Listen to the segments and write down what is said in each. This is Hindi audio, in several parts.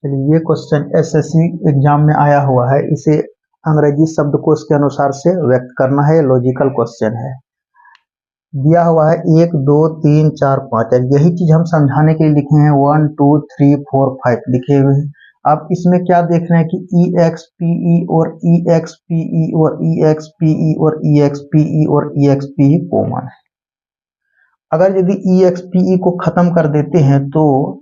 चलिए, ये क्वेश्चन एसएससी एग्जाम में आया हुआ है। इसे अंग्रेजी शब्दकोश के अनुसार से व्यक्त करना है। लॉजिकल क्वेश्चन है। दिया हुआ है 1 2 3 4 5, यही चीज हम समझाने के लिए लिखे हैं। 1 2 3 4 5 लिखे हुए हैं। अब इसमें क्या देख रहे हैं कि EXPE और EXPE और EXPE और EXPE और EXPE कॉमन है। अगर यदि EXPE को खत्म कर देते हैं तो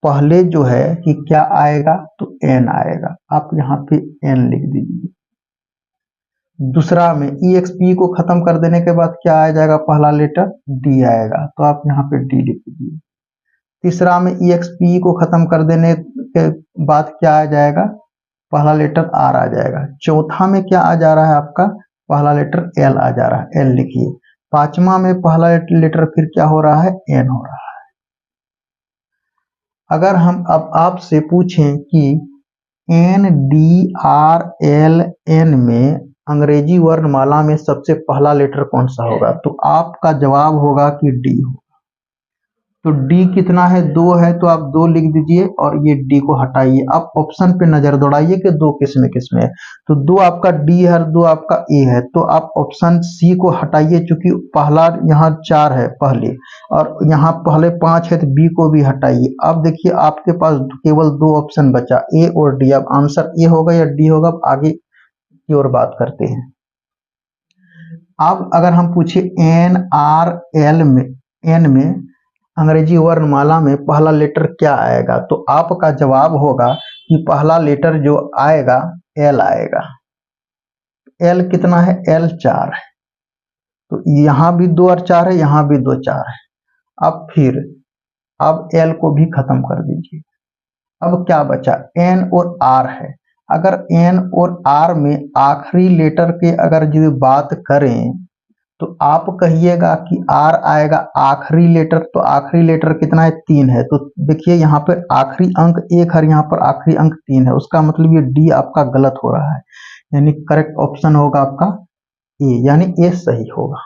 पहले जो है कि क्या आएगा, तो N आएगा। आप यहाँ पे N लिख दीजिए। दूसरा में EXPE को खत्म कर देने के बाद क्या आ जाएगा, पहला लेटर D आएगा, तो आप यहाँ पे D लिख दीजिए। तीसरा में EXPE को खत्म कर देने के बाद क्या आ जाएगा, पहला लेटर R आ जाएगा। चौथा में क्या आ जा रहा है, आपका पहला लेटर L आ जा रहा है, L लिखिए। पांचवा में पहला लेटर फिर क्या हो रहा है, N हो रहा है। अगर हम अब आपसे पूछें कि NDRLN में अंग्रेजी वर्णमाला में सबसे पहला लेटर कौन सा होगा, तो आपका जवाब होगा कि D होगा। तो D कितना है, 2 है, तो आप 2 लिख दीजिए और ये D को हटाइए। आप ऑप्शन पे नजर दौड़ाइए कि 2 किस में है। तो 2 आपका D है, 2 आपका A है, तो आप ऑप्शन C को हटाइए, चूंकि पहला यहाँ 4 है पहले, और यहाँ पहले 5 है, तो B को भी हटाइए। अब देखिए आपके पास केवल 2 ऑप्शन बचा, A और D। अब आंसर A होगा या D होगा, अब आगे की ओर बात करते हैं। अब अगर हम पूछे NRL में, N में अंग्रेजी वर्णमाला में पहला लेटर क्या आएगा, तो आपका जवाब होगा कि पहला लेटर जो आएगा L आएगा। L कितना है, L 4 है, तो यहाँ भी 2 और 4 है, यहाँ भी 2 4 है। अब L को भी खत्म कर दीजिए। अब क्या बचा, N और R है। अगर N और R में आखिरी लेटर के अगर जो बात करें, तो आप कहिएगा कि R आएगा आखिरी लेटर, तो आखिरी लेटर कितना है, 3 है। तो देखिए यहाँ पर आखिरी अंक 1 है, यहाँ पर आखिरी अंक 3 है, उसका मतलब ये D आपका गलत हो रहा है। यानी करेक्ट ऑप्शन होगा आपका A, यानी A सही होगा।